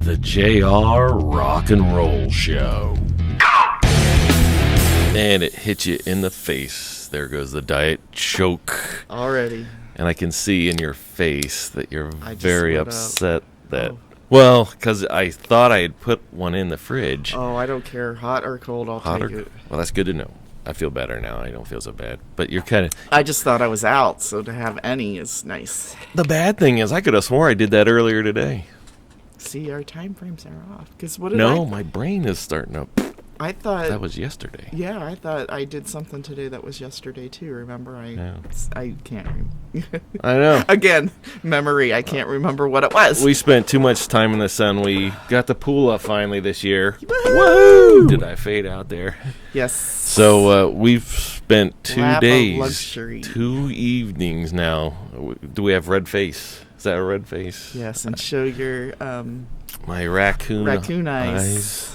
the JR Rock and Roll Show. And it hit you in the face. There goes the diet choke. Already. And I can see in your face that you're very upset that... Oh. Well, because I thought I had put one in the fridge. Oh, I don't care. Hot or cold, I'll take it. Well, that's good to know. I feel better now. I don't feel so bad. But you're kind of... I just thought I was out, so to have any is nice. The bad thing is I could have swore I did that earlier today. See, our time frames are off. Because my brain is starting up. I thought... That was yesterday. Yeah, I thought I did something today that was yesterday, too. Remember? I can't remember. I know. Again, memory. I can't remember what it was. We spent too much time in the sun. We got the pool up finally this year. Woohoo! Did I fade out there? Yes. So we've spent 2 days, luxury. 2 evenings now. Do we have red face? Is that a red face? Yes, and show your... my raccoon eyes.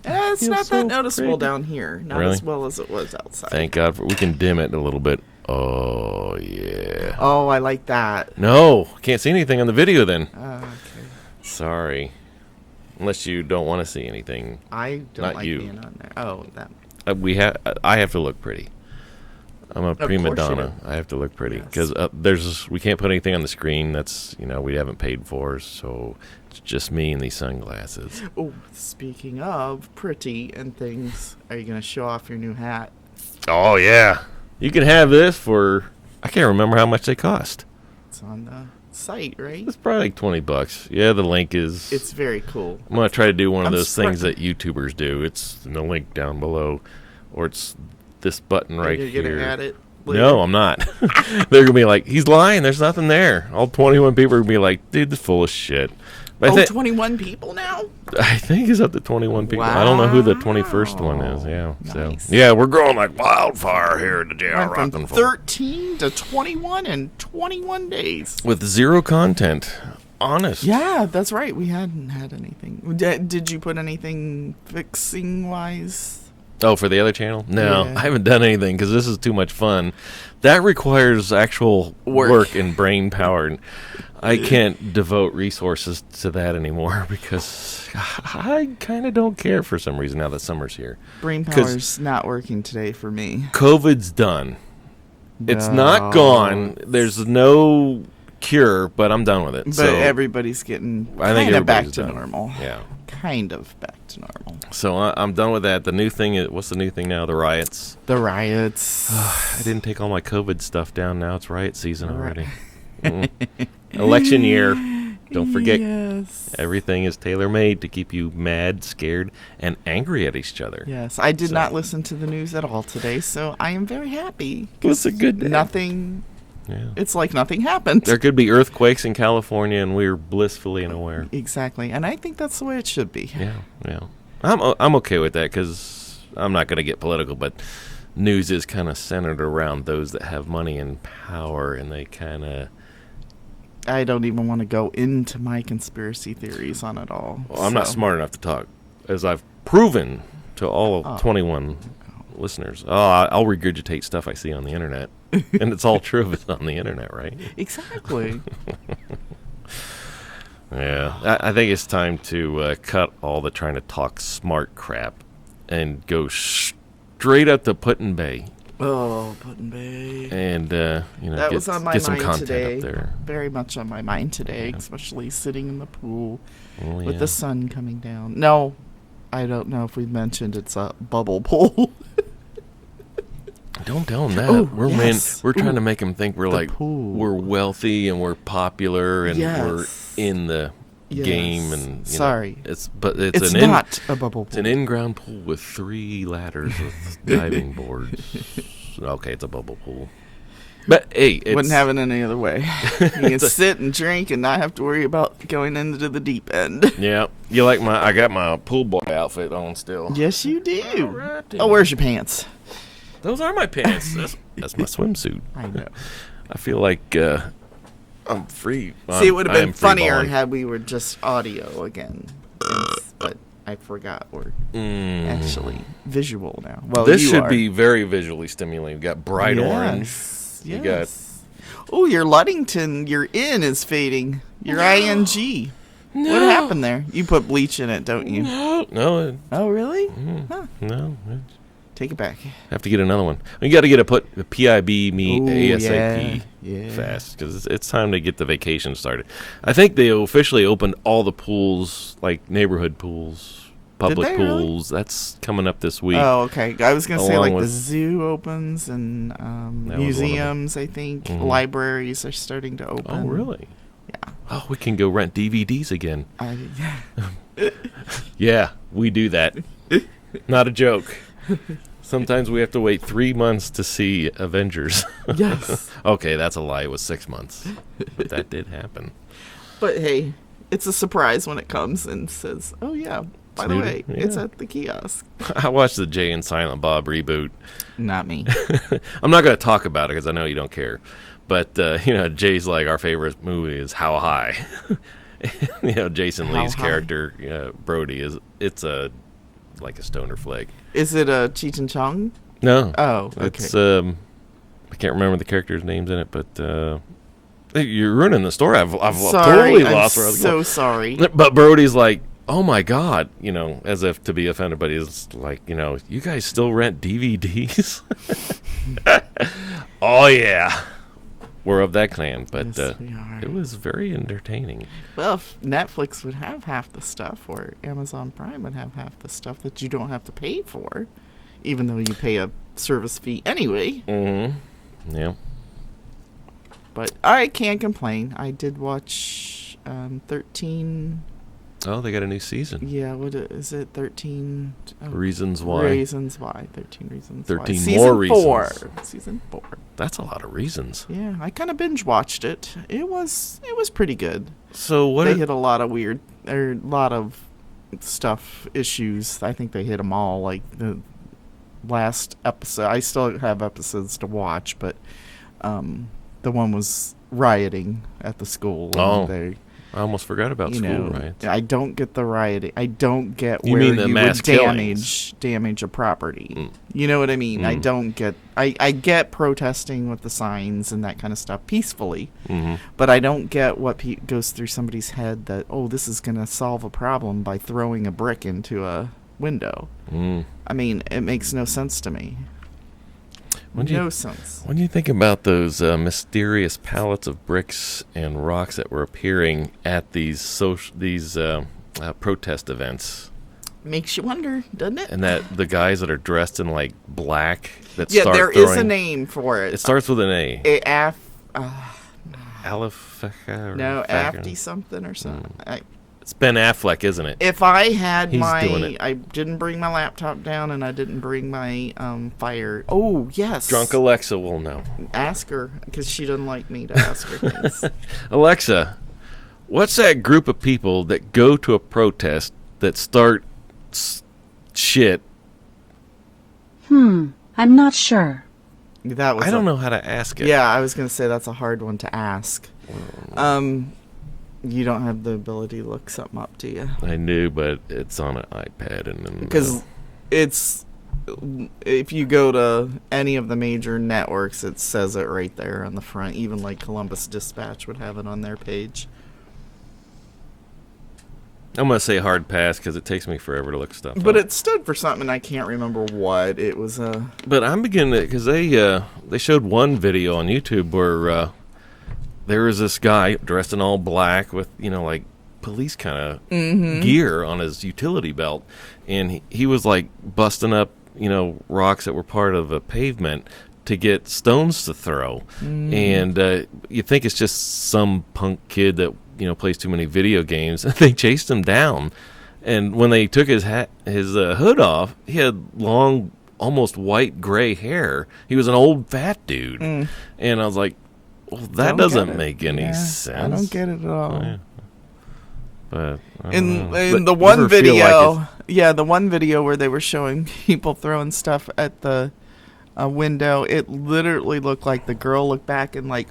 It's not that noticeable down here. Not as well as it was outside. Thank God. We can dim it a little bit. Oh, yeah. Oh, I like that. No, can't see anything on the video then. Okay. Sorry. Unless you don't want to see anything. I don't like being on there. Oh, that. I have to look pretty. I'm a prima donna. I have to look pretty because we can't put anything on the screen that's we haven't paid for, so it's just me and these sunglasses. Oh, speaking of pretty and things, are you gonna show off your new hat? Oh yeah, you can have this for I can't remember how much they cost. It's on the site, right? It's probably like $20. Yeah, the link is. It's very cool. I'm gonna try to do one of those things that YouTubers do. It's in the link down below, or it's this button right here. You're gonna add it later? No, I'm not. They're gonna be like, he's lying. There's nothing there. All 21 people are gonna be like, dude, this is full of shit. But 21 people now? I think it's up to 21 people. Wow. I don't know who the 21st one is. Yeah. Nice. So yeah, we're growing like wildfire here at the JR Rock and Roll. 13 to 21 in 21 days. With zero content. Honest. Yeah, that's right. We hadn't had anything. Did you put anything fixing wise? Oh, for the other channel? No, Yeah. I haven't done anything because this is too much fun. That requires actual work and brain power. And I can't devote resources to that anymore because I kind of don't care for some reason now that summer's here. Brain power's not working today for me. COVID's done. No. It's not gone. There's no cure, but I'm done with it. But everybody's getting kind of back to normal. Yeah. Kind of back to normal. So I'm done with that. The new thing is, what's the new thing now? The riots. The riots. I didn't take all my COVID stuff down. Now it's riot season already. Election year. Don't forget, everything is tailor-made to keep you mad, scared, and angry at each other. Yes, I did not listen to the news at all today, so I am very happy. It's a good day. Nothing... Yeah. It's like nothing happened. There could be earthquakes in California, and we're blissfully unaware. Exactly, and I think that's the way it should be. Yeah. I'm okay with that because I'm not going to get political, but news is kind of centered around those that have money and power, and they kind of... I don't even want to go into my conspiracy theories on it all. Well, I'm not smart enough to talk, as I've proven to all 21 listeners. I'll regurgitate stuff I see on the internet. And it's all true if it's on the internet, right? Exactly. Yeah. I think it's time to cut all the trying to talk smart crap and go straight up to Put-in-Bay. Oh, Put-in-Bay. And, that was on my get some mind content today. up there. Very much on my mind today, especially sitting in the pool with the sun coming down. No, I don't know if we mentioned it's a bubble pool. Don't tell them that. We're trying to make them think we're wealthy and we're popular and we're in the game. And it's not a bubble pool. It's an in-ground pool with 3 ladders with diving boards. Okay, it's a bubble pool. But hey, wouldn't have it any other way. You can sit and drink and not have to worry about going into the deep end. Yeah, I got my pool boy outfit on still. Yes, you do. Right, where's your pants? Those are my pants. That's my swimsuit. I know. I feel like I'm free. See, it would have been funnier had we were just audio again. But I forgot we're actually visual now. Well, this should be very visually stimulating. You got bright orange. You got... Oh, your Luddington, your in is fading. Your ING. No. What happened there? You put bleach in it, don't you? No. Oh, really? Huh. No. Take it back. Have to get another one. You got to get a PIB me ASAP fast because it's time to get the vacation started. I think they officially opened all the pools, like neighborhood pools, public pools. Really? That's coming up this week. Oh, okay. I was going to say like the zoo opens and museums, I think. Mm-hmm. Libraries are starting to open. Oh, really? Yeah. Oh, we can go rent DVDs again. Yeah. Yeah, we do that. Not a joke. Sometimes we have to wait 3 months to see Avengers. Yes. Okay, that's a lie. It was 6 months. But that did happen. But hey, it's a surprise when it comes and says, oh, yeah, by the way, it's at the kiosk. I watched the Jay and Silent Bob reboot. Not me. I'm not going to talk about it because I know you don't care. But, Jay's like, our favorite movie is How High. Jason Lee's character, Brody, it's like a stoner flick. Is it a Cheech and Chong? No. Oh, okay. It's I can't remember the characters' names in it, but you're ruining the story. I've totally lost where I was going. So sorry. But Brody's like, oh my God, as if to be offended, but he's like, you guys still rent DVDs? Oh yeah. We're of that clan, but yes, we are. It was very entertaining. Well, if Netflix would have half the stuff, or Amazon Prime would have half the stuff that you don't have to pay for, even though you pay a service fee anyway. Mm-hmm. Yeah. But I can't complain. I did watch 13... Oh, they got a new season. Yeah, what is it? 13... Reasons Why. 13 Reasons 13 Why. more reasons. Season 4. That's a lot of reasons. Yeah, I kind of binge watched it. It was pretty good. So they hit a lot of stuff, issues. I think they hit them all. Like the last episode, I still have episodes to watch, but the one was rioting at the school. Oh. I almost forgot about school riots. I don't get the rioting. I don't get you where mean the you mass would damage a property. Mm. You know what I mean? I don't get... I get protesting with the signs and that kind of stuff peacefully, but I don't get what goes through somebody's head that, this is going to solve a problem by throwing a brick into a window. Mm. I mean, it makes no sense to me. No sense. When you think about those mysterious pallets of bricks and rocks that were appearing at these protest events, makes you wonder, doesn't it? And that the guys that are dressed in like black that start there throwing, is a name for it. It starts with an A. Alifaka. No, Afty something or something. It's Ben Affleck, isn't it? If I had I didn't bring my laptop down and I didn't bring my fire. Oh, yes. Drunk Alexa will know. Ask her, because she doesn't like me to ask her things. Alexa, what's that group of people that go to a protest that start shit? I'm not sure. I don't know how to ask it. Yeah, I was going to say that's a hard one to ask. You don't have the ability to look something up, do you? I knew, but it's on an iPad. Because it's... If you go to any of the major networks, it says it right there on the front. Even like Columbus Dispatch would have it on their page. I'm going to say hard pass because it takes me forever to look stuff up. But it stood for something, and I can't remember what. It was But I'm beginning to... Because they showed one video on YouTube where... there was this guy dressed in all black with, like police kind of gear on his utility belt. And he was like busting up, rocks that were part of a pavement to get stones to throw. And you think it's just some punk kid that, plays too many video games. They chased him down. And when they took his hood off, he had long, almost white gray hair. He was an old fat dude. And I was like, well, that doesn't make any sense. I don't get it at all. Yeah. But in the one video, the one video where they were showing people throwing stuff at the window, it literally looked like the girl looked back and like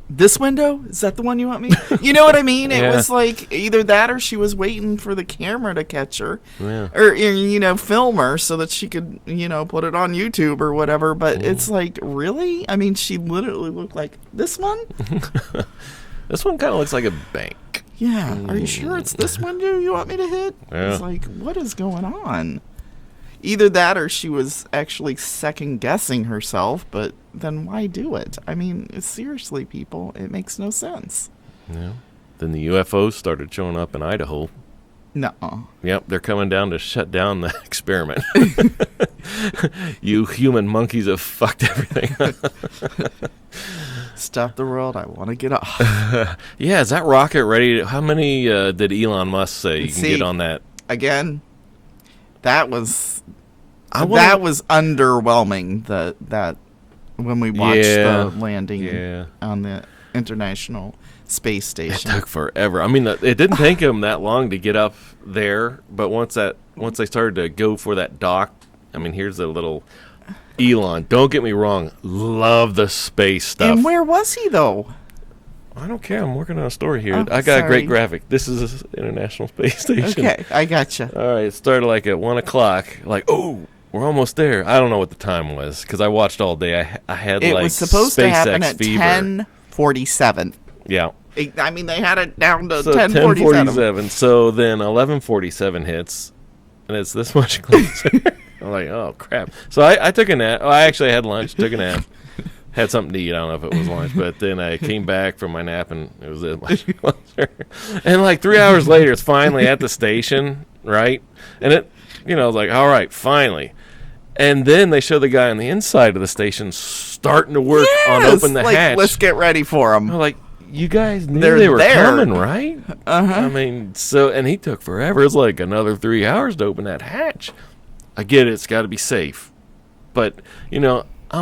this window? Is that the one you want me? You know what I mean? It was like either that or she was waiting for the camera to catch her. Yeah. Or, film her so that she could, put it on YouTube or whatever. But it's like, really? I mean, she literally looked like this one? This one kind of looks like a bank. Yeah, are you sure it's this window you want me to hit? Yeah. It's like, what is going on? Either that or she was actually second-guessing herself, but then why do it? I mean, seriously, people, it makes no sense. Yeah. Then the UFOs started showing up in Idaho. No. Yep, they're coming down to shut down the experiment. You human monkeys have fucked everything. Stop the world, I want to get off. Yeah, is that rocket ready? How many did Elon Musk say you can get on that? Again, that was underwhelming. That when we watched the landing on the International Space Station, it took forever. I mean, it didn't take him that long to get up there, but once they started to go for that dock, I mean, here's a little Elon. Don't get me wrong, love the space stuff. And where was he though? I don't care. I'm working on a story here. Oh, I got a great graphic. This is International Space Station. Okay, I gotcha. All right, it started like at 1 o'clock. Like, oh, we're almost there. I don't know what the time was because I watched all day. I had it like was supposed to happen at fever. 10:47. Yeah. I mean, they had it down to So 10:47. So then 11:47 hits, and it's this much closer. I'm like, oh crap. So I took a nap. I actually had lunch, took a nap, had something to eat. I don't know if it was lunch, but then I came back from my nap and it was this much closer. And like 3 hours later, it's finally at the station, right? And it, I was like, all right, finally. And then they show the guy on the inside of the station starting to work on open the hatch. Let's get ready for him. I'm like, you guys knew They're they were there. coming, right? Uh-huh. I mean, and he took forever. It's like another 3 hours to open that hatch. I get it. It's got to be safe. But, I'm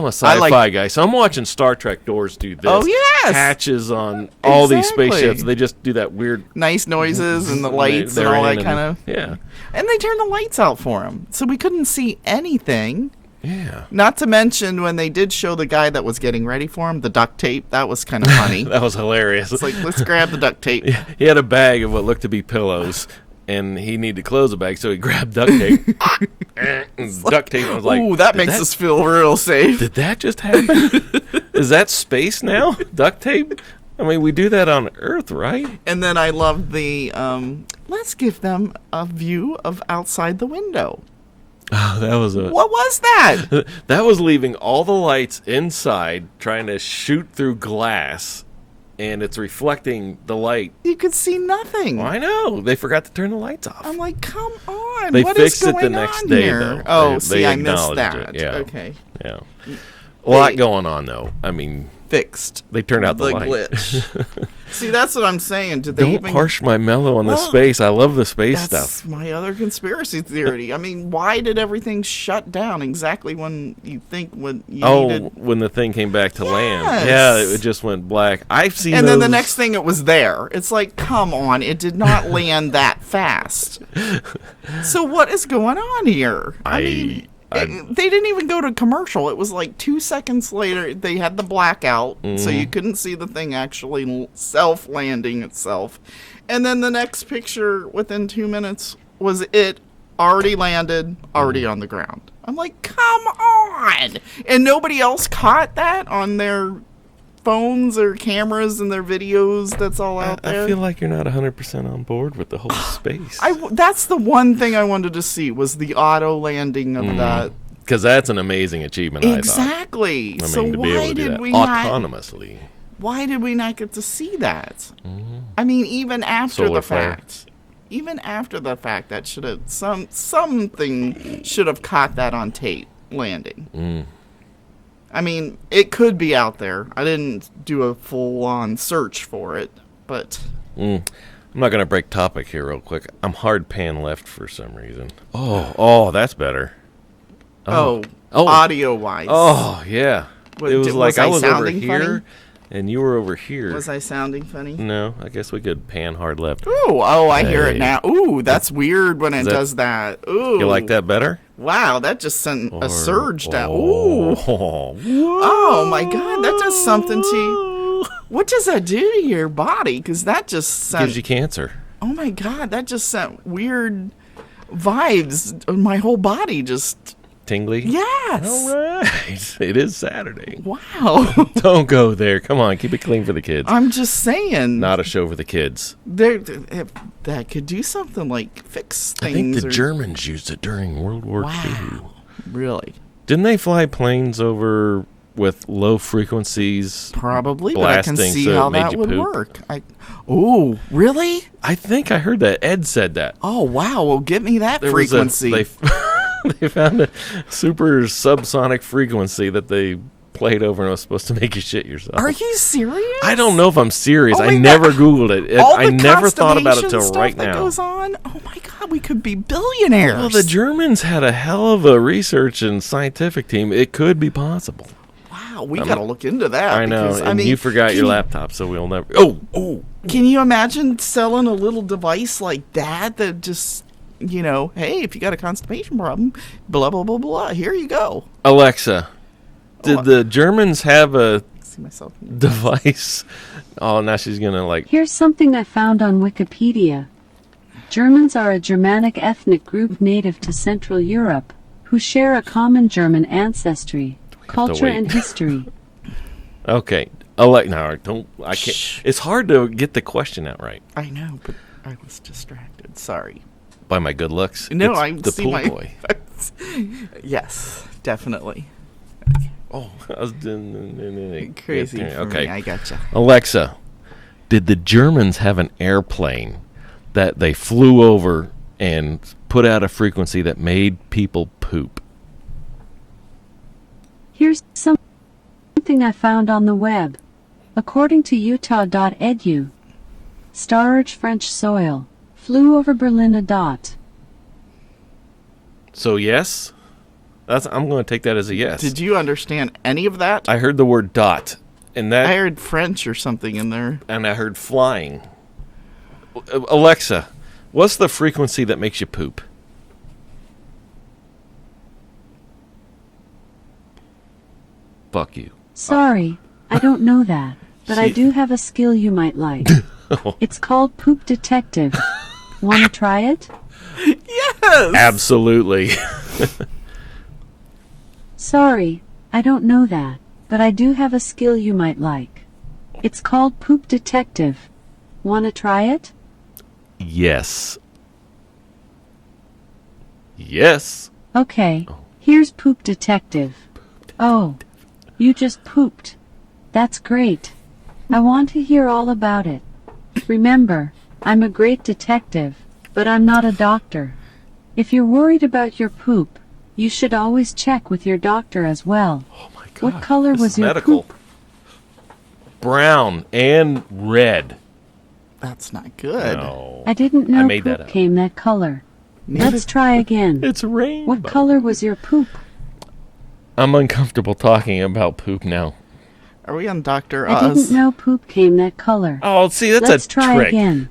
a sci-fi guy, so I'm watching Star Trek doors do this. Oh, yes. Hatches on all these spaceships. They just do that weird... Nice noises and the lights and all that kind of... Yeah. And they turned the lights out for him, so we couldn't see anything. Yeah. Not to mention when they did show the guy that was getting ready for him, the duct tape. That was kind of funny. That was hilarious. It's like, let's grab the duct tape. Yeah, he had a bag of what looked to be pillows, and he needed to close the bag, so he grabbed duct tape. Duct tape. I was like, ooh, that makes us feel real safe. Did that just happen? Is that space now? Duct tape? I mean, we do that on Earth, right? And then I loved the, let's give them a view of outside the window. Oh, that was what was that? That was leaving all the lights inside, trying to shoot through glass, and it's reflecting the light. You could see nothing. Well, I know. They forgot to turn the lights off. I'm like, come on. They what fixed is it going the next on day, here? though. Oh, they I missed acknowledged that. it. Yeah. Okay. Yeah. A lot going on, though. I mean... Fixed. They turned out the light. Glitch. See, that's what I'm saying. Did they Don't even harsh my mellow on the space. I love the space stuff. That's my other conspiracy theory. I mean, why did everything shut down exactly when you think when you needed... when the thing came back to land. Yeah, it just went black. I've seen And then the next thing, it was there. It's like, come on, it did not land that fast. So what is going on here? I mean... they didn't even go to commercial. It was like 2 seconds later, they had the blackout, so you couldn't see the thing actually self-landing itself. And then the next picture, within 2 minutes, was it already landed, already on the ground. I'm like, come on! And nobody else caught that on their phones or cameras and their videos that's all out there. I feel like you're not 100% on board with the whole space. That's the one thing I wanted to see was the auto landing of that. Because that's an amazing achievement, exactly. I thought. So to be able to do that autonomously. Why did we not get to see that? I mean, even after the fact. Even after the fact, that should have something should have caught that on tape landing. I mean, it could be out there. I didn't do a full-on search for it, but... I'm not going to break topic here real quick. I'm hard pan left for some reason. Oh, that's better. Oh. Audio-wise. Oh, yeah. It was like I was over here, funny? And you were over here. Was I sounding funny? No, I guess we could pan hard left. Ooh, I hear it now. Ooh, that's weird when it does that. Ooh. You like that better? Wow, that just sent a surge down. Ooh. Oh, my God, that does something to you. What does that do to your body? Because that just sent... Gives you cancer. Oh, my God, that just sent weird vibes. My whole body just... tingly? Yes. All right. It is Saturday. Wow. Don't go there. Come on, keep it clean for the kids. I'm just saying. Not a show for the kids. That could do something like fix things. I think the Germans used it during World War II. Really? Didn't they fly planes over with low frequencies? Probably, but I can see so how that would work. Oh, really? I think I heard that. Ed said that. Oh, wow. Well, get me that frequency. They found a super subsonic frequency that they played over and it was supposed to make you shit yourself. Are you serious? I don't know if I'm serious. Oh I never Googled it. I never thought about it till right that now. Goes on? Oh my God, we could be billionaires. Well, the Germans had a hell of a research and scientific team. It could be possible. Wow, we got to look into that. I know. Because, and you forgot your laptop, so we'll never. Oh. Can you imagine selling a little device like that just, hey, if you got a constipation problem, blah, blah, blah, blah, here you go. Alexa, did the Germans have a see myself device? Oh, now she's going to Here's something I found on Wikipedia. Germans are a Germanic ethnic group native to Central Europe who share a common German ancestry, culture, and history. Okay. I can't. Shh. It's hard to get the question out right. I know, but I was distracted. Sorry. By my good looks? No, I'm the pool boy. Yes, definitely. Oh, I was crazy. For okay, me. I gotcha. Alexa, did the Germans have an airplane that they flew over and put out a frequency that made people poop? Here's something I found on the web. According to Utah.edu, Starch French soil flew over Berlin . So yes, I'm going to take that as a yes. Did you understand any of that? I heard the word dot, and that I heard French or something in there, and I heard flying. Alexa, what's the frequency that makes you poop? Fuck you. Sorry, I don't know that, but I do have a skill you might like. It's called Poop Detective. Want to try it? Yes! Absolutely. Sorry, I don't know that, but I do have a skill you might like. It's called Poop Detective. Want to try it? Yes. Yes. Okay, here's Poop Detective. Oh, you just pooped. That's great. I want to hear all about it. Remember, I'm a great detective, but I'm not a doctor. If you're worried about your poop, you should always check with your doctor as well. Oh my God. What color was your poop? Brown and red. That's not good. No. I didn't know poop came that color. Let's try again. It's rainbow. What color was your poop? I'm uncomfortable talking about poop now. Are we on Dr. Oz? I didn't know poop came that color. Oh, see, that's Let's a try trick. Again.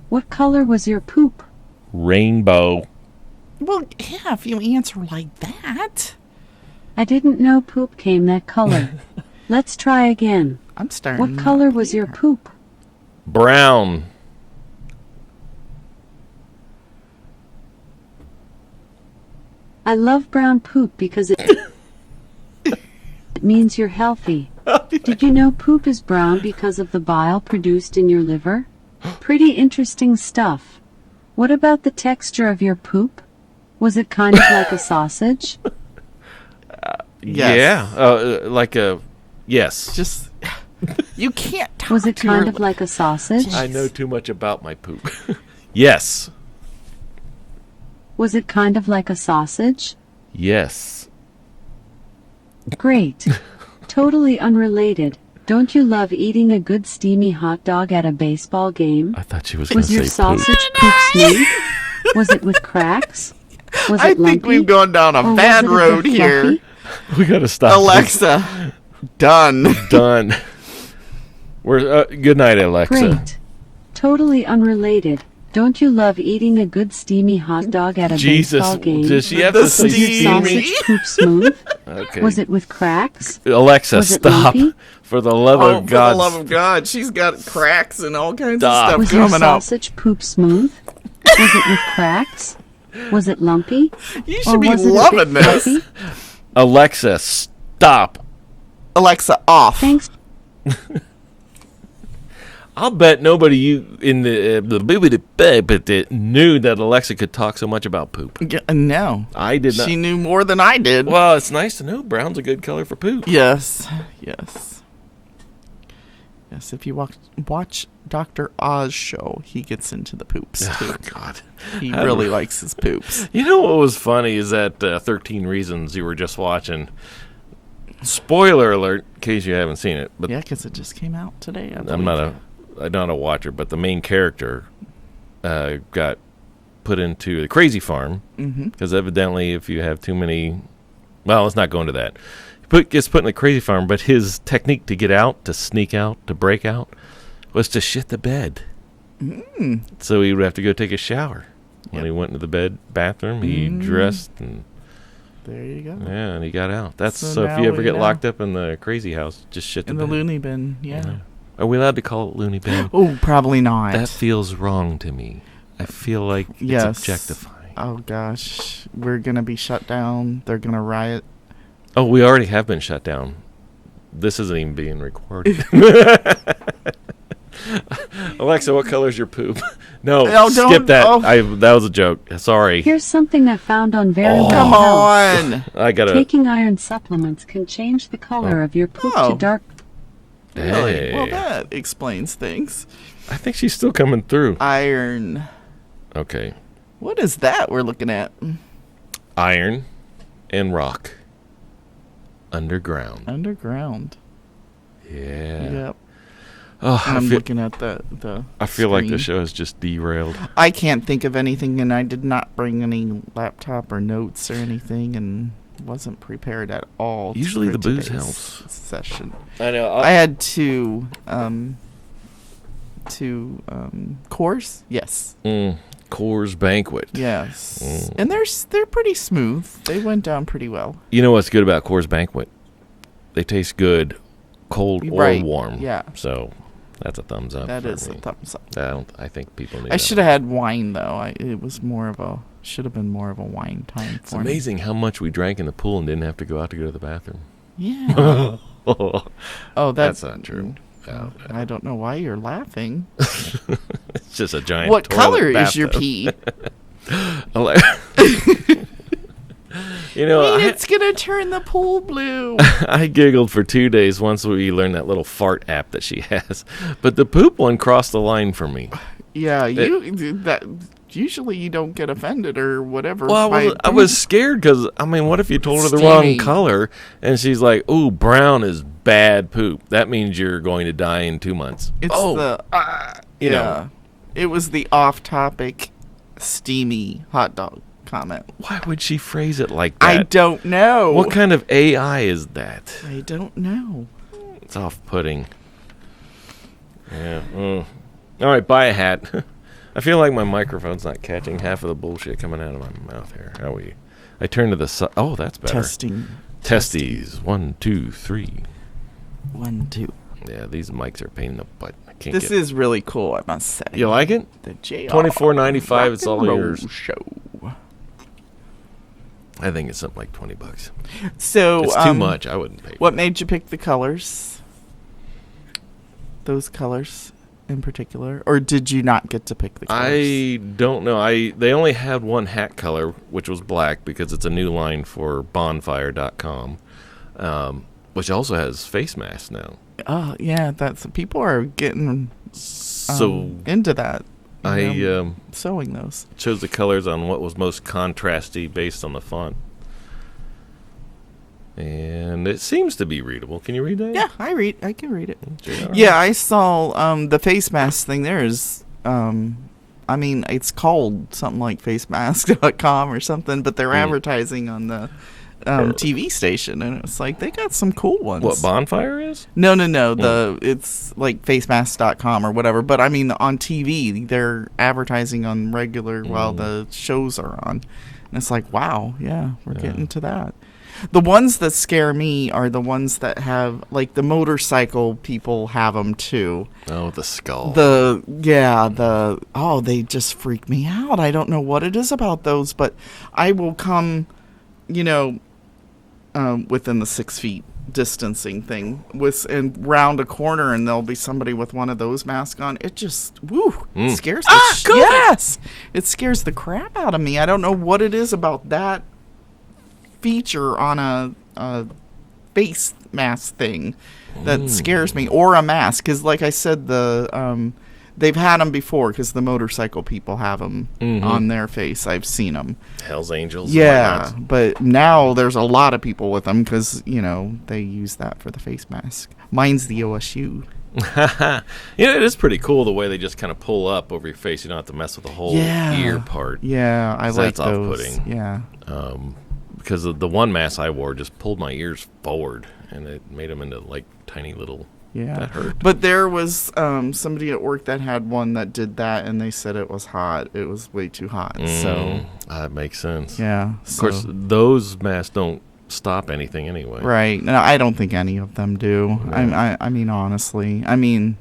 What color was your poop? Rainbow. Well, yeah, if you answer like that. I didn't know poop came that color. Let's try again. I'm starting. What color was your poop? Brown. I love brown poop because it means you're healthy. Did you know poop is brown because of the bile produced in your liver? Pretty interesting stuff. What about the texture of your poop? Was it kind of like a sausage? Yes. Yeah, like a yes. Just you can't talk. Was it kind of like a sausage? I know too much about my poop. Yes. Was it kind of like a sausage? Yes. Great. Totally unrelated. Don't you love eating a good steamy hot dog at a baseball game? I thought she was going to say Was your sausage poop smooth? Was it with cracks? Was it lumpy? I think we've gone down a bad road here. We got to stop. Alexa, done. Done. We're good night, Alexa. Great. Totally unrelated. Don't you love eating a good steamy hot dog at a baseball game? Does she have to say Was your sausage poop smooth? Okay. Was it with cracks? Alexa, Was it stop. lumpy? For the love of God. For the love of God. She's got cracks and all kinds of Stop. stuff Was coming your up. sausage poop smooth? Was it with cracks? Was it lumpy? You Or should be was it a loving bit this. fluffy? Alexa, stop. Alexa, off. Thanks. I'll bet nobody in the knew that Alexa could talk so much about poop. Yeah, no. I did not. She knew more than I did. Well, it's nice to know brown's a good color for poop. Yes. Yes, if you watch Dr. Oz show, he gets into the poops, too. Oh, God. He really likes his poops. You know what was funny is that 13 Reasons you were just watching. Spoiler alert, in case you haven't seen it. But Yeah, because it just came out today. I'm not a watcher, but the main character got put into the crazy farm because evidently if you have too many, well, let's not go into that. Gets put in the crazy farm, but his technique to get out, to sneak out, to break out, was to shit the bed. So he would have to go take a shower. When he went into the bathroom, he dressed and There you go. yeah, and he got out. That's So if now you ever we get know. locked up in the crazy house, just shit In the the bed. loony bin, yeah. Are we allowed to call it loony bin? Oh, probably not. That feels wrong to me. I feel like it's Yes. objectifying. Oh, gosh. We're going to be shut down. They're going to riot. Oh, we already have been shut down. This isn't even being recorded. Alexa, what color's your poop? No, Oh, skip don't- that. oh. That was a joke. Sorry. Here's something I found on Variable Come Health. on. I gotta. Taking iron supplements can change the color of your poop Oh. to dark. Really? Hey. Well, that explains things. I think she's still coming through. Iron. Okay. What is that we're looking at? Iron and rock. Underground. Underground. Yeah. Yep. Oh, I'm looking at the I feel like the screen. show is just derailed. I can't think of anything, and I did not bring any laptop or notes or anything, and wasn't prepared at all. Usually for the booze today's helps. Session. I know. I had two Coors. Yes. Coors Banquet. Yes. And they're pretty smooth. They went down pretty well. You know what's good about Coors Banquet? They taste good, cold or Right, warm. yeah. So that's a thumbs up. That for is me. a thumbs up. I think people need. I should have had wine though. It was should have been more of a wine time It's for me. amazing how much we drank in the pool and didn't have to go out to go to the bathroom. Yeah. Oh, That's not true. I don't know why you're laughing. It's just a giant. What toilet color is your bathtub. pee? You know, It's gonna turn the pool blue. I giggled for 2 days once we learned that little fart app that she has, but the poop one crossed the line for me. Yeah, usually you don't get offended or whatever. Well, by I poop. was scared because, I mean, what if you told her the wrong Steamy. color and she's like, ooh, brown is bad poop. That means you're going to die in 2 months. It's you know. It was the off-topic, steamy hot dog comment. Why would she phrase it like that? I don't know. What kind of AI is that? I don't know. It's off-putting. Yeah. All right, buy a hat. I feel like my microphone's not catching half of the bullshit coming out of my mouth here. How are we? I turn to the side. Oh, that's better. Testing. Testes. 1, 2, 3. 1, 2. Yeah, these mics are a pain in the butt. I can't This get. is really cool, I must say. You like it? The JR $24.95. It's all Rock and yours. Roll Show. I think it's something like $20. So, It's too much. I wouldn't pay. For what that. made you pick the colors? Those colors in particular, or did you not get to pick the colors? I don't know. They only had one hat color, which was black, because it's a new line for bonfire.com, which also has face masks now. Oh yeah, that's people are getting So into that. I sewing those. chose the colors on what was most contrasty based on the font. And it seems to be readable. Can you read that? Yeah, I can read it. JR? Yeah, I saw the face mask thing. There is, I mean, it's called something like facemask.com or something, but they're advertising on the TV station, and it's like they got some cool ones. What, Bonfire is? No. It's like facemask.com or whatever. But I mean, on TV, they're advertising on regular while the shows are on, and it's like, wow, yeah, we're getting to that. The ones that scare me are the ones that have, like, the motorcycle people have them too. Oh, the skull. They just freak me out. I don't know what it is about those, but I will come, within the 6 feet distancing thing and round a corner, and there'll be somebody with one of those masks on. It just scares yes, it scares the crap out of me. I don't know what it is about that feature on a face mask thing that scares me, or a mask, because like I said, they've had them before, because the motorcycle people have them on their face. I've seen them. Hell's Angels. Yeah, but now there's a lot of people with them because, they use that for the face mask. Mine's the OSU. It is pretty cool the way they just kind of pull up over your face. You don't have to mess with the whole ear part. Yeah, I like that's those. off-putting. Yeah. Because the one mask I wore just pulled my ears forward, and it made them into, like, tiny little... Yeah, that hurt. But there was somebody at work that had one that did that, and they said it was hot. It was way too hot. So that makes sense. Yeah. Of course, those masks don't stop anything anyway. Right. No, I don't think any of them do. Yeah. I mean, honestly. I mean,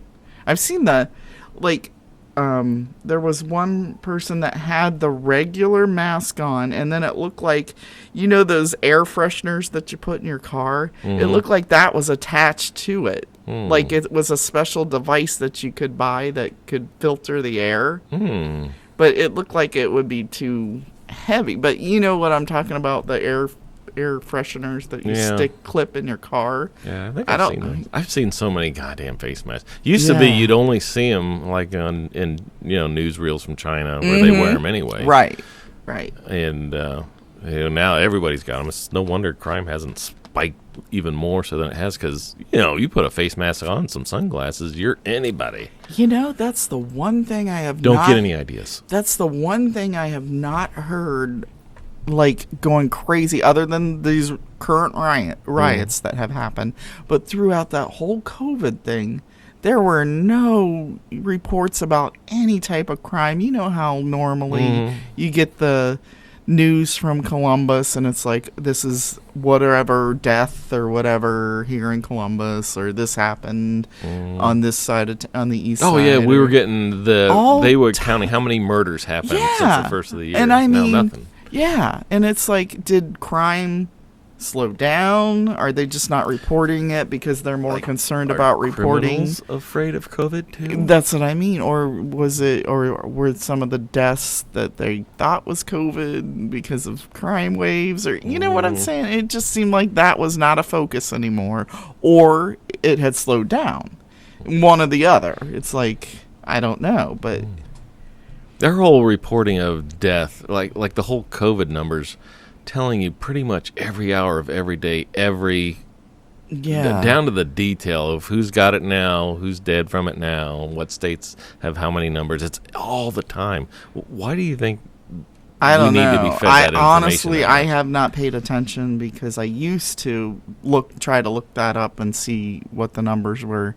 I've seen that. Like, there was one person that had the regular mask on, and then it looked like, those air fresheners that you put in your car? It looked like that was attached to it. Like it was a special device that you could buy that could filter the air. But it looked like it would be too heavy. But you know what I'm talking about, the air fresheners that you clip in your car. Yeah, I think I've seen them. I've seen so many goddamn face masks. Used to be you'd only see them like in newsreels from China where they wear them anyway. Right. And now everybody's got them. It's no wonder crime hasn't spiked even more so than it has, because you put a face mask on, some sunglasses, you're anybody. That's the one thing I have Don't get any ideas. That's the one thing I have not heard, like, going crazy, other than these current riots that have happened. But throughout that whole COVID thing, there were no reports about any type of crime. You know how normally you get the news from Columbus, and it's like, this is whatever death or whatever here in Columbus, or this happened on this side on the east side. Oh yeah, we were getting they were counting how many murders happened since the first of the year. And I mean, nothing. Yeah, and it's like, did crime slow down? Are they just not reporting it because they're more concerned about reporting? Criminals afraid of COVID too? That's what I mean. Or were some of the deaths that they thought was COVID because of crime waves? Or you know what I'm saying? It just seemed like that was not a focus anymore, or it had slowed down. One or the other. It's like, I don't know, but their whole reporting of death, like the whole COVID numbers, telling you pretty much every hour of every day, down to the detail of who's got it now, who's dead from it now, what states have how many numbers. It's all the time. Why do you think I don't need know. to be fed that information? Honestly, I have not paid attention because I used to try to look that up and see what the numbers were,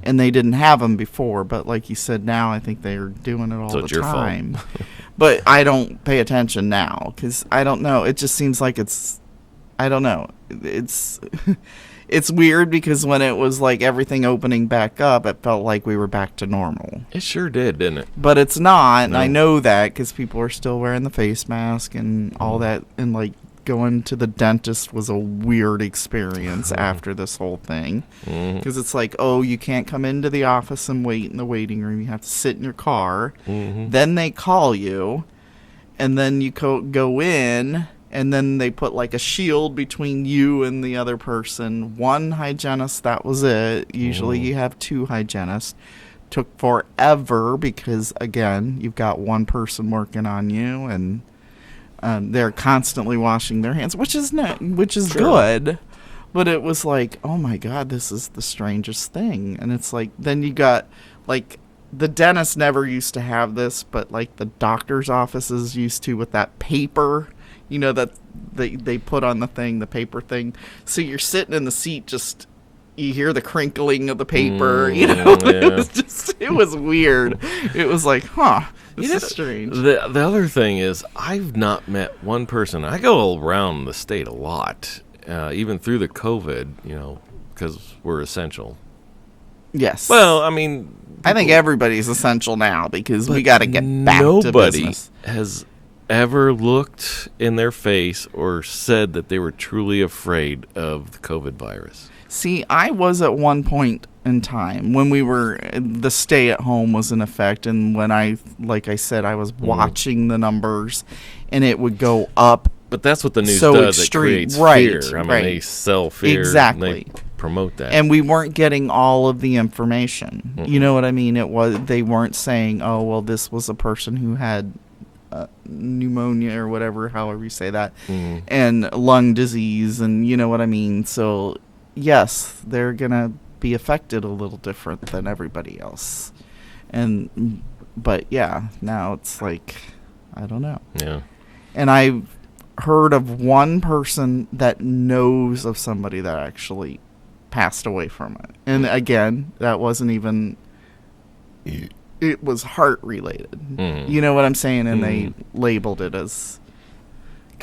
and they didn't have them before. But like you said, now I think they're doing it all the time. But I don't pay attention now because I don't know. It just seems like I don't know. It's weird because when it was like everything opening back up, it felt like we were back to normal. It sure did, didn't it? But it's not, and I know that because people are still wearing the face mask and all that, and like going to the dentist was a weird experience after this whole thing because it's like, oh, you can't come into the office and wait in the waiting room. You have to sit in your car. Then they call you, and then you go in. And then they put like a shield between you and the other person. One hygienist, that was it. Usually you have two hygienists. Took forever because, again, you've got one person working on you, and they're constantly washing their hands, which is good. But it was like, oh my God, this is the strangest thing. And it's like, then you got like, the dentist never used to have this, but like the doctor's offices used to, with that paper. That they put on the thing, the paper thing. So you're sitting in the seat, just you hear the crinkling of the paper. It was weird. It was like, this is strange. The other thing is, I've not met one person. I go around the state a lot, even through the COVID, because we're essential. Yes. Well, I mean, I think everybody's essential now because we got to get back to business. Nobody has ever looked in their face or said that they were truly afraid of the COVID virus. See, I was at one point in time when the stay-at-home was in effect, and when like I said, I was watching the numbers, and it would go up. But that's what the news so does. Extreme. It creates right, fear. I mean, right. they sell fear. Exactly. And they promote that. And we weren't getting all of the information. You know what I mean? They weren't saying, oh, well, this was a person who had pneumonia or whatever, however you say that, and lung disease, and you know what I mean? So, yes, they're going to be affected a little different than everybody else. But yeah, now it's like, I don't know. Yeah. And I've heard of one person that knows of somebody that actually passed away from it. And again, that wasn't even, it was heart related. You know what I'm saying? And they labeled it as,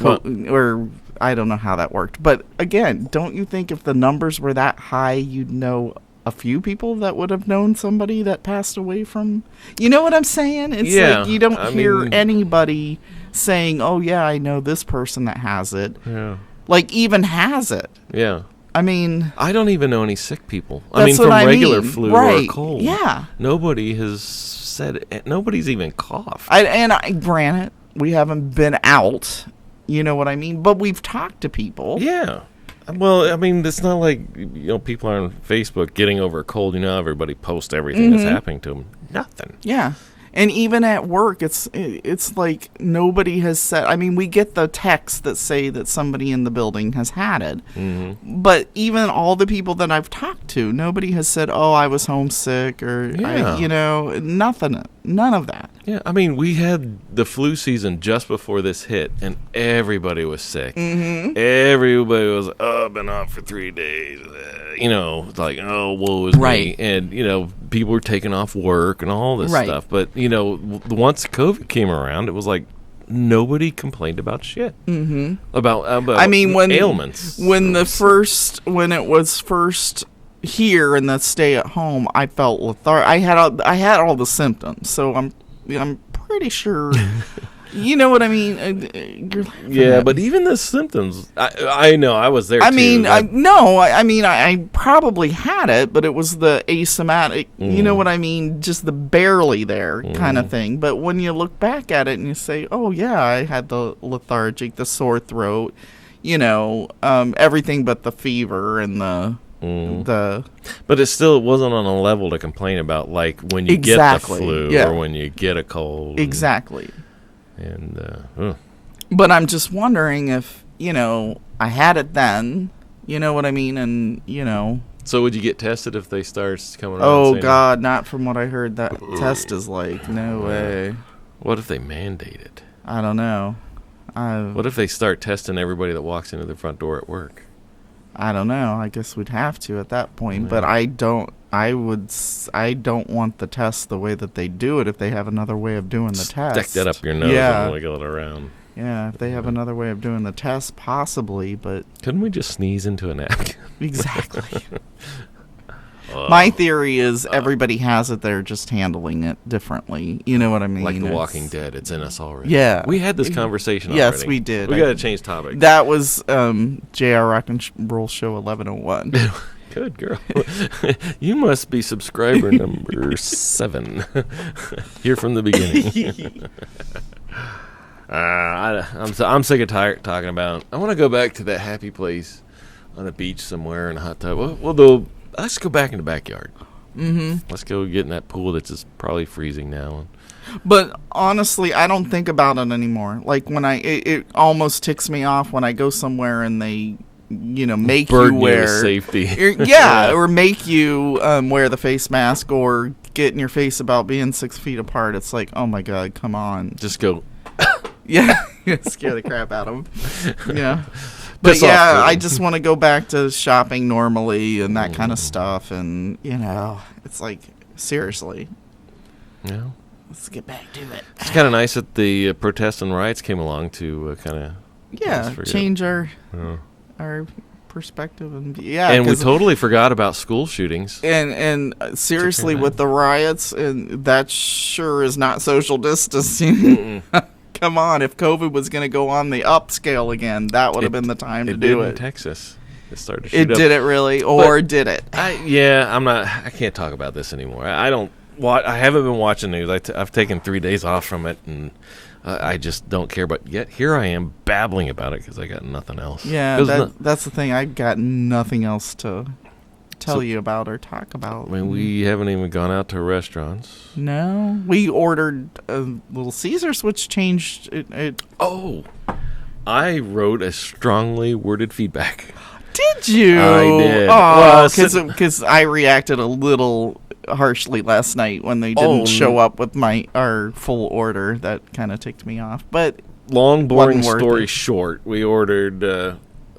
or I don't know how that worked. But again, don't you think if the numbers were that high, you'd know a few people that would have known somebody that passed away from, you know what I'm saying? It's like you don't hear anybody saying, oh yeah, I know this person that has it. Yeah. Like even has it. Yeah. I mean, I don't even know any sick people. That's I mean, from what I regular mean. flu Right. or cold. Yeah. Nobody has said, nobody's even coughed. Granted, we haven't been out, you know what I mean? But we've talked to people. Yeah. Well, I mean, it's not like, people are on Facebook getting over a cold. Everybody posts everything that's happening to them. Nothing. Yeah. And even at work, it's like nobody has said. I mean, we get the texts that say that somebody in the building has had it. But even all the people that I've talked to, nobody has said, oh, I was homesick or, nothing. None of that. Yeah, I mean, we had the flu season just before this hit, and everybody was sick. Everybody was, I've been off for 3 days. It's like, oh, woe is me. And, people were taking off work and all this stuff. But, once COVID came around, it was like nobody complained about shit. About I mean, when ailments. When it was first here in the stay at home, I felt lethargic. I had all the symptoms, so I'm pretty sure. You know what I mean? Yeah, but even the symptoms, I know I was there. I mean, I probably had it, but it was the asymptomatic. You know what I mean? Just the barely there kind of thing. But when you look back at it and you say, "Oh yeah, I had the lethargic, the sore throat," everything but the fever and the. But it wasn't on a level to complain about, like when you get the flu or when you get a cold. Exactly. And but I'm just wondering if I had it then, you know what I mean, and So would you get tested if they start coming? Oh God, not from what I heard. That test is like no way. What if they mandate it? I don't know. What if they start testing everybody that walks into the front door at work? I don't know. I guess we'd have to at that point, but I don't want the test the way that they do it if they have another way of doing the test. Stick that up your nose and wiggle it around. Yeah, if they have another way of doing the test, possibly, but... Couldn't we just sneeze into a napkin? Exactly. My theory is everybody has it, they're just handling it differently. You know what I mean? Like The Walking Dead, it's in us already. Yeah. We had this conversation already. Yes, we did. We got to change topic. That was JR Rock and Roll Show 1101. Good girl. You must be subscriber number 7. Here from the beginning. I'm sick of talking about. I want to go back to that happy place on a beach somewhere in a hot tub. Let's go back in the backyard. Let's go get in that pool that's just probably freezing now. But honestly, I don't think about it anymore. Like when it almost ticks me off when I go somewhere and they, make you wear safety. Or make you wear the face mask or get in your face about being 6 feet apart. It's like, oh my God, come on. Just go. Yeah, scare the crap out of them. Yeah. But yeah, I just want to go back to shopping normally and that kind of stuff. And, it's like, seriously. Yeah. Let's get back to it. It's kind of nice that the protests and riots came along to kind of... Yeah, change our perspective, and yeah, and we totally forgot about school shootings. And seriously, with the riots, and that sure is not social distancing. Come on, if COVID was going to go on the upscale again, that would have been the time to do it. In Texas, it started to shoot up. Did it really, or did it? I can't talk about this anymore. I don't. I haven't been watching news. I've taken 3 days off from it, and I just don't care. But yet here I am babbling about it because I got nothing else. Yeah, that's the thing. I got nothing else to tell you about or talk about. I mean, we haven't even gone out to restaurants. No, we ordered Little Caesars, which changed it. Oh, I wrote a strongly worded feedback. Did you? I did. Oh, because I reacted a little harshly last night when they didn't show up with our full order. That kind of ticked me off. But long, boring story short, we ordered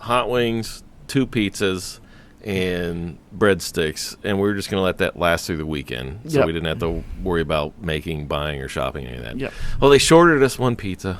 hot wings, 2 pizzas, and breadsticks, and we were just going to let that last through the weekend, so we didn't have to worry about buying, or shopping, any of that. Yep. Well, they shorted us 1 pizza.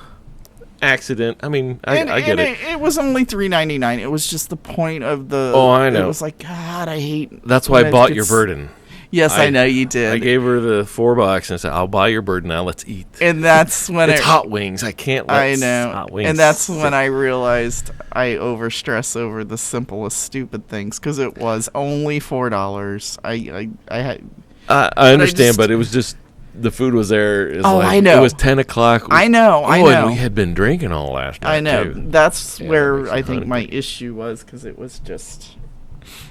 Accident. I mean, I get it. It was only $3.99. It was just the point of the. Oh, I know. It was like, God, I hate. That's why I bought your burden. Yes, I know you did. I gave her the $4 and said, "I'll buy your bird now. Let's eat." And that's when it's hot wings. I can't let hot wings. And that's when I realized I overstress over the simplest stupid things because it was only $4. I understand, but it was just the food was there. I know. It was 10 o'clock. I know. And we had been drinking all last night. I know. Too. That's where I think my issue was because it was just.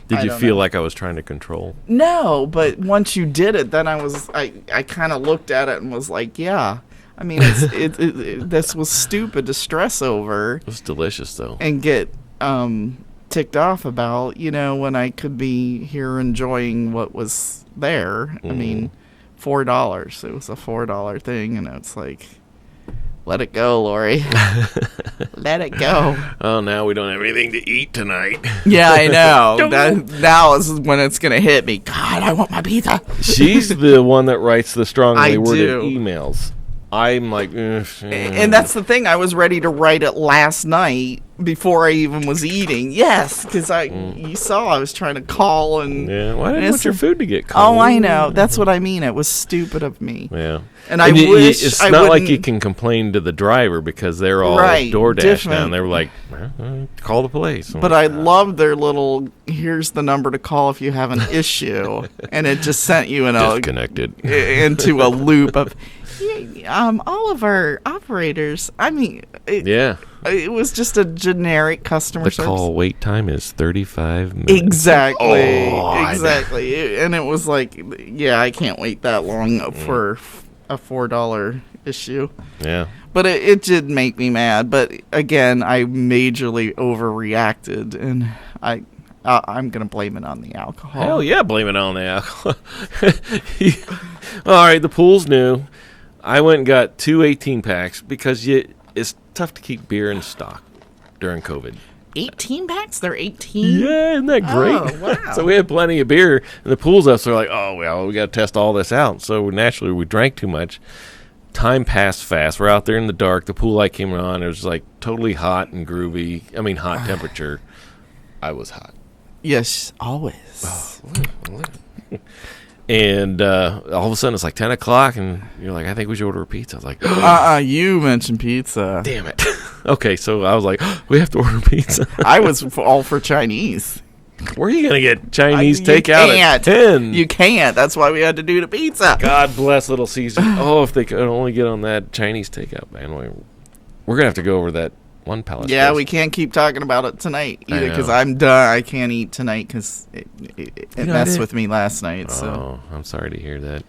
Did you feel like I was trying to control? No, but once you did it, then I kind of looked at it and was like, yeah. I mean, this was stupid to stress over. It was delicious, though. And get ticked off about, when I could be here enjoying what was there. I mean, $4. It was a $4 thing, and it's like, let it go, Lori. Let it go. Oh, now we don't have anything to eat tonight. Yeah, I know. Now is when it's going to hit me. God, I want my pizza. She's the one that writes the strongly worded emails. I'm like, and that's the thing. I was ready to write it last night before I even was eating. Yes, because you saw I was trying to call and. Yeah, why didn't you want your food to get cold? Oh, I know. That's what I mean. It was stupid of me. Yeah, and I wish it's not like you can complain to the driver because they're all DoorDash now. And they were like, call the police. But I love their little. Here's the number to call if you have an issue, and it just sent you disconnected into a loop of. All of our operators. I mean, it was just a generic customer service. The call wait time is 35 minutes. Exactly, exactly. And it was like, I can't wait that long for a $4 issue. Yeah. But it did make me mad. But again, I majorly overreacted, and I'm going to blame it on the alcohol. Hell yeah, blame it on the alcohol. All right, the pool's new. I went and got 2 18-packs because it's tough to keep beer in stock during COVID. 18-packs? They're 18? Yeah, isn't that great? Oh, wow. So we had plenty of beer, and the pool's up, so we're like, oh, well, we got to test all this out. So naturally, we drank too much. Time passed fast. We're out there in the dark. The pool light came on. It was like totally hot and groovy. I mean, hot temperature. I was hot. Yes, always. And all of a sudden, it's like 10 o'clock, and you're like, I think we should order a pizza. I was like, you mentioned pizza. Damn it. Okay, so I was like, we have to order pizza. I was all for Chinese. Where are you going to get Chinese takeout at 10? You can't. That's why we had to do the pizza. God bless Little Caesar. Oh, if they could only get on that Chinese takeout bandwagon. We're going to have to go over that one palace. Yeah, we can't keep talking about it tonight either because I'm done. I can't eat tonight because it messed with me last night. So I'm sorry to hear that.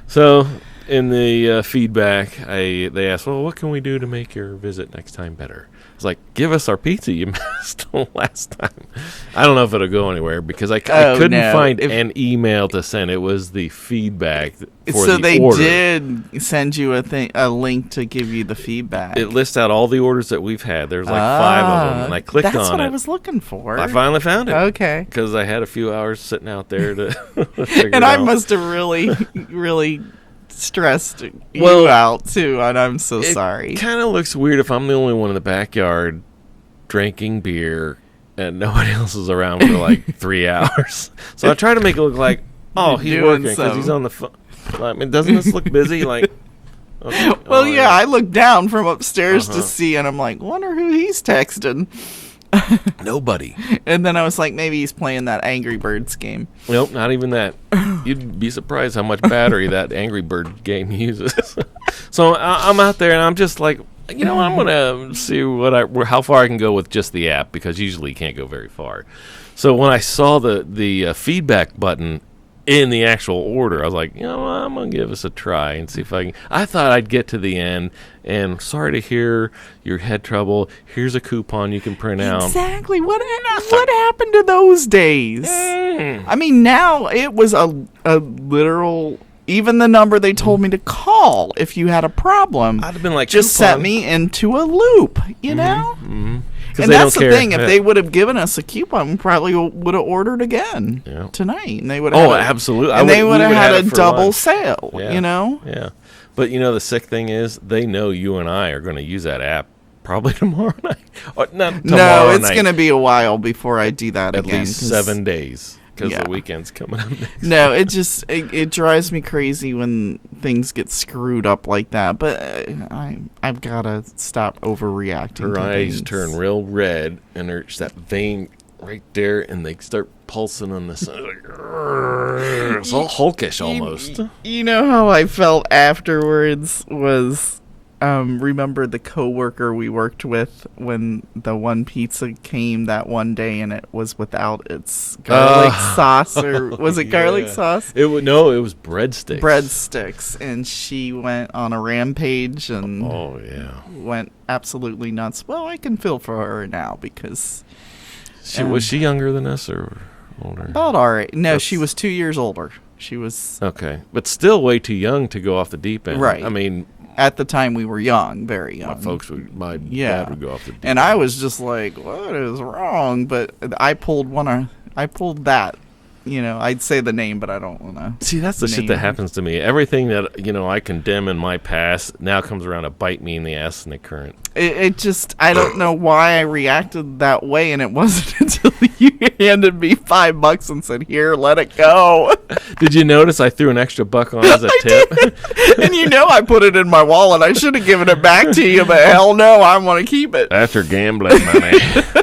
So in the feedback, they asked, well, what can we do to make your visit next time better? I was like, give us our pizza you missed last time. I don't know if it'll go anywhere because I couldn't find an email to send. It was the feedback for the order. So they did send you a link to give you the feedback. It lists out all the orders that we've had. There's like 5 of them, and I clicked on it. That's what I was looking for. I finally found it. Okay. Because I had a few hours sitting out there to figure it out. And I must have really stressed you out too, and I'm sorry. It kind of looks weird if I'm the only one in the backyard drinking beer and nobody else is around for like 3 hours. So I try to make it look like, oh, he's doing working because some. he's on the phone. I mean, doesn't this look busy? Like, okay, Well, yeah, I looked down from upstairs Uh-huh. to see, and I'm like, wonder who he's texting. Nobody. And then I was like, maybe he's playing that Angry Birds game. Nope, not even that. You'd be surprised how much battery that Angry Bird game uses. So I'm out there, and I'm just like, you know, I'm gonna see how far I can go with just the app, because usually you can't go very far. So when I saw the feedback button in the actual order, I was like, you know what, I'm gonna give this a try and see if I can. I thought I'd get to the end, and sorry to hear your head trouble. Here's a coupon you can print out. Exactly. What happened to those days? I mean, now it was a literal. Even the number they told me to call if you had a problem, I'd have been like, just coupon. set me into a loop, you know? Mm-hmm. And that's the thing. If they would have given us a coupon, we probably would have ordered again tonight. And they would have absolutely. And they would have had a double lunch. sale, Yeah. you know? Yeah. But, you know, the sick thing is, they know you and I are going to use that app probably tomorrow night. Or not tomorrow No, it's night. going to be a while before I do that At again. least 'cause- 7 days, because Yeah. the weekend's coming up next. No, it just it drives me crazy when things get screwed up like that. But I've got to stop overreacting. Her to eyes things. turn real red, and there's that vein right there, and they start pulsing on the side. Like, "Grrr." It's all Hulkish almost. You know how I felt afterwards was remember the coworker we worked with when the one pizza came that one day and it was without its garlic sauce, or was it garlic sauce? It was breadsticks. Breadsticks, and she went on a rampage and Oh yeah. went absolutely nuts. Well, I can feel for her now because Was she younger than us or older? about all right. No, she That's- was 2 years older. She was Okay, but still way too young to go off the deep end. Right. I mean, at the time we were young, very young. my Yeah. dad would go off the deep And I was just like, what is wrong? But I pulled that. You know, I'd say the name, but I don't want to. See, that's the shit that happens to me. Everything that, you know, I condemn in my past now comes around to bite me in the ass in the current. It just, I don't know why I reacted that way, and it wasn't until you handed me $5 and said, here, let it go. Did you notice I threw an extra $1 on as a tip? And you know I put it in my wallet. I should have given it back to you, but hell no, I want to keep it. That's her gambling money.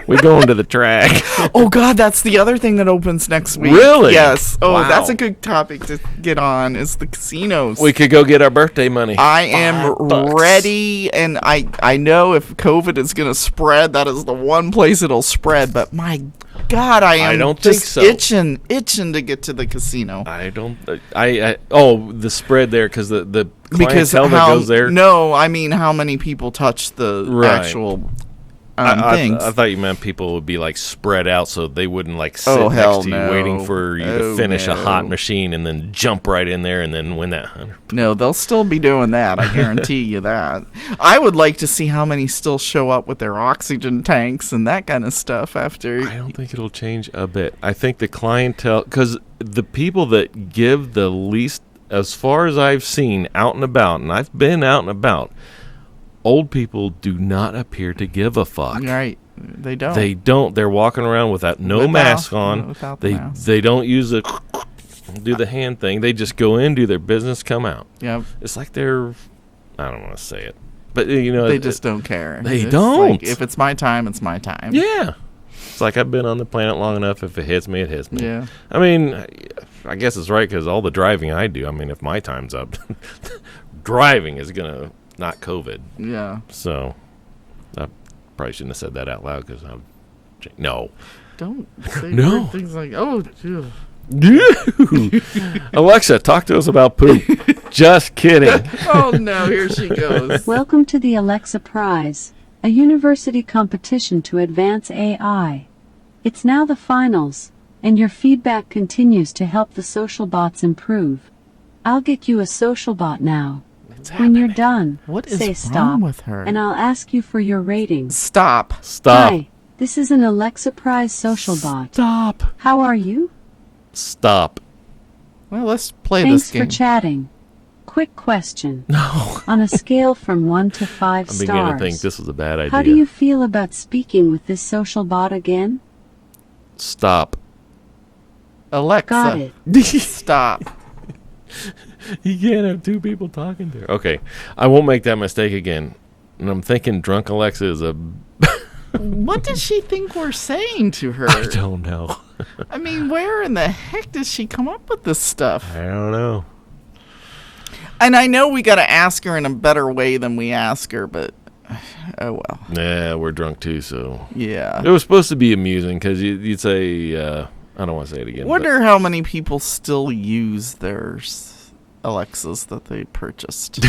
We going to the track. Oh, God, that's the other thing that opens next week. Really? Yes. Oh, Wow. that's a good topic to get on, is the casinos. We could go get our birthday money. I am $5. ready, and I know if COVID is going to spread, that is the one place it'll spread, but my God, I am don't think just so. itching to get to the casino. I don't. The spread there because the Because clientele that goes there. No, I mean how many people touch the Right. actual things. I thought you meant people would be like spread out so they wouldn't like sit Oh, hell next to you no. waiting for you to Oh, finish a hot no. machine and then jump right in there and then win that 100. No, they'll still be doing that. I guarantee you that. I would like to see how many still show up with their oxygen tanks and that kind of stuff after. I don't think it'll change a bit. I think the clientele, because the people that give the least, as far as I've seen out and about, and I've been out and about, old people do not appear to give a fuck. Right. They don't. They don't. They're walking around without mask on. Without the mask. They don't use do the hand thing. They just go in, do their business, come out. Yep. It's like they're, I don't want to say it, but you know, They just don't care. They It's don't. like, if it's my time, it's my time. Yeah. It's like I've been on the planet long enough. If it hits me, it hits me. Yeah. I mean, I guess it's right because all the driving I do. I mean, if my time's up, driving is gonna not COVID. Yeah. So I probably shouldn't have said that out loud because I'm no. Don't say No. weird things like, oh, ew. Alexa, talk to us about poop. Just kidding. Oh no, here she goes. Welcome to the Alexa Prize, a university competition to advance AI. It's now the finals, and your feedback continues to help the social bots improve. I'll get you a social bot now. When you're done, What is say wrong stop, with her? and I'll ask you for your ratings. Stop. Stop. Hi, this is an Alexa Prize social bot. Stop. How are you? Stop. Well, let's play Thanks this game. for chatting. Quick question. No. On a scale from 1 to 5 I'm beginning to think stars, this was a bad idea. how do you feel about speaking with this social bot again? Stop. Alexa. Got it. Stop. You can't have two people talking there. Okay, I won't make that mistake again. And I'm thinking drunk Alexa is a... What does she think we're saying to her? I don't know. I mean, where in the heck does she come up with this stuff? I don't know. And I know we got to ask her in a better way than we ask her, but oh well. Yeah, we're drunk too, so... Yeah. It was supposed to be amusing because you'd say... I don't want to say it again. Wonder how many people still use their Alexas that they purchased.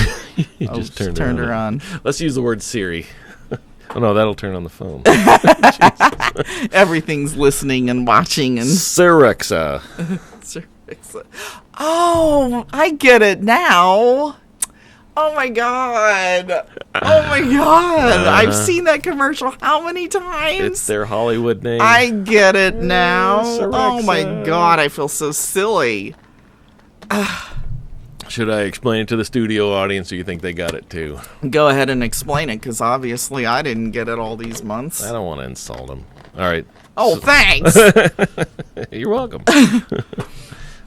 You just turned her on. Let's use the word Siri. Oh, no, that'll turn on the phone. Everything's listening and watching. And Sirexa. Oh, I get it now. Oh, my God. Oh, my God. I've seen that commercial how many times? It's their Hollywood name. I get it now. Sirexa. Oh, my God. I feel so silly. Should I explain it to the studio audience, or you think they got it too? Go ahead and explain it, because obviously I didn't get it all these months. I don't want to insult them. All right. Oh, thanks. You're welcome.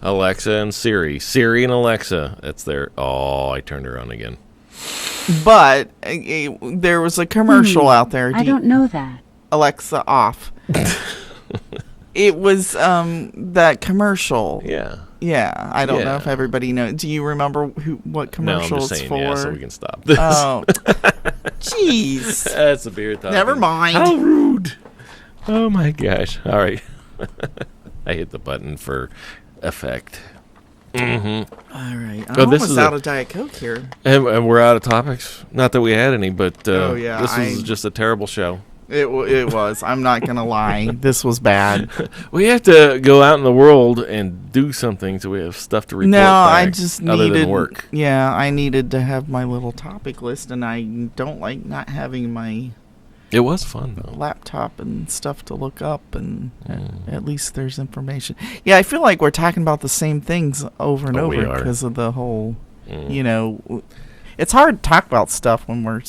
Alexa and Siri. Siri and Alexa. That's their... Oh, I turned her on again. But there was a commercial out there. I don't know that. Alexa off. It was that commercial. Yeah. Yeah, I don't know Yeah. if everybody knows. Do you remember what commercial No, I'm just it's saying for? yeah, so we can stop this. Oh, jeez. That's a beer talking. Never mind. How rude. Oh, my gosh. All right. I hit the button for effect. Mm-hmm. All right. I'm Oh, this almost is out of Diet Coke here. And we're out of topics. Not that we had any, but this was I- just a terrible show. It was. I'm not going to lie. This was bad. We have to go out in the world and do something so we have stuff to report No, I back just other needed than work. Yeah, I needed to have my little topic list, and I don't like not having my It was fun, though. laptop and stuff to look up, and at least there's information. Yeah, I feel like we're talking about the same things over and Oh, we over are. because of the whole, it's hard to talk about stuff when we're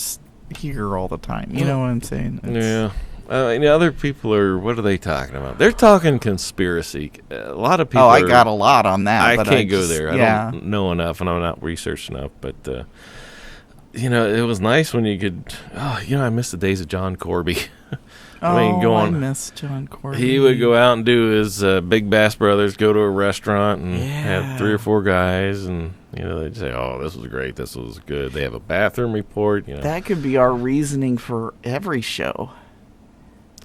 here all the time. You know what I'm saying? Yeah. Other people are, what are they talking about? They're talking conspiracy. A lot of people Oh, I got a lot on that. I but can't go just- there. Yeah. I don't know enough, and I'm not researched enough. But, it was nice when you could, I miss the days of John Corby. I miss John Corby. He would go out and do his Big Bass Brothers, go to a restaurant and have 3 or 4 guys, and they'd say, "Oh, this was great, this was good." They have a bathroom report. That could be our reasoning for every show.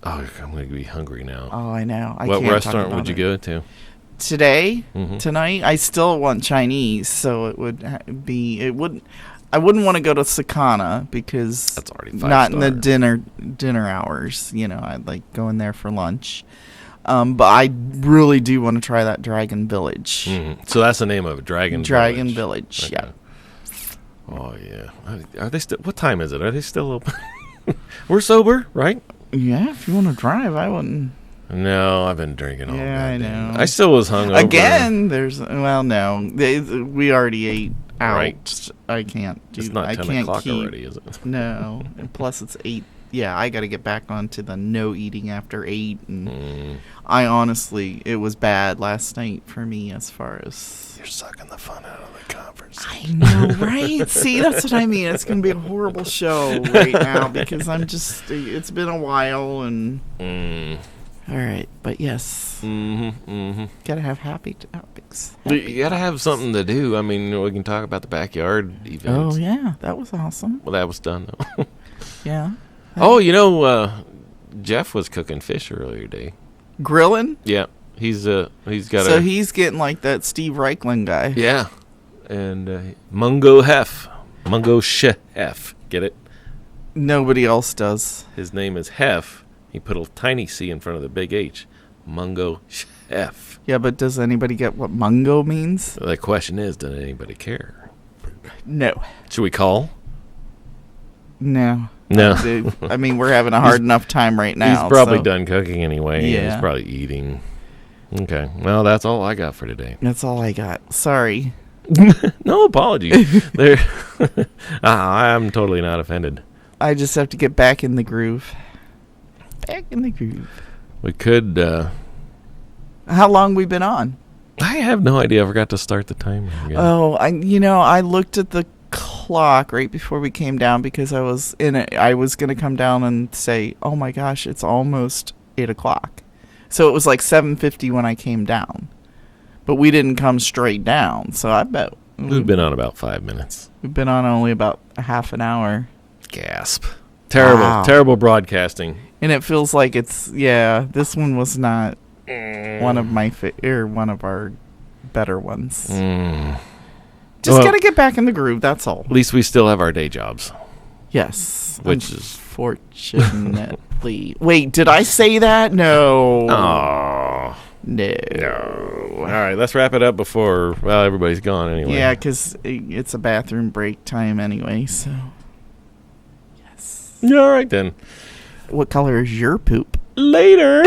Oh, I'm going to be hungry now. Oh, I know. What can't restaurant talk would you about it. go to? Today? Mhm. Tonight? I still want Chinese, so it would be. It wouldn't. I wouldn't want to go to Sakana because That's already not in the 5-star. dinner hours. I'd like going there for lunch. But I really do want to try that Dragon Village. Mhm. So that's the name of it, Dragon Village. Okay. Yeah. Oh yeah. Are they still? What time is it? Are they still open? We're sober, right? Yeah. If you want to drive, I wouldn't. No, I've been drinking all Yeah, I goddamn- know. I still was hungover. Again, no. We already ate out. Right. I can't do. It's not I 10 can't o'clock keep, already, is it? No, and plus it's 8. Yeah, I got to get back onto the no eating after 8, and I honestly, it was bad last night for me as far as. You're sucking the fun out of the conference. I know, right? See, that's what I mean. It's gonna be a horrible show right now because I'm just. It's been a while, and. All right, but yes, gotta have happy topics. You gotta have something to do. I mean, we can talk about the backyard events. Oh yeah, that was awesome. Well, that was done though. Yeah. Jeff was cooking fish earlier today. Grilling. Yeah, he's got So he's getting like that Steve Reichland guy. yeah, and Mungo Chef. Get it? Nobody else does. His name is Hef. He put a tiny C in front of the big H. Mungo Chef. Yeah, but does anybody get what mungo means? The question is, does anybody care? No. Should we call? No. No. I mean, we're having a hard enough time right now. He's probably so done cooking anyway. Yeah. He's probably eating. Okay. Well, that's all I got for today. That's all I got. Sorry. No apologies. I'm totally not offended. I just have to get back in the groove. Back in the groove. We could How long we been on? I have no idea. I forgot to start the timer again. Oh, I looked at the clock right before we came down because I was going to come down and say, oh my gosh, it's almost 8:00. So it was like 7:50 when I came down. But we didn't come straight down, so I bet We've been on about 5 minutes. we've been on only about a half an hour. Gasp. Terrible, Wow. terrible broadcasting. And it feels like this one was not one of one of our better ones. Just Well, gotta get back in the groove, that's all. At least we still have our day jobs. Yes. Which is... Unfortunately. Wait, did I say that? No. Oh. No. All right, let's wrap it up before, everybody's gone anyway. Yeah, because it's a bathroom break time anyway, so. Yes. All right, then. What color is your poop? Later.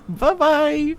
Bye-bye.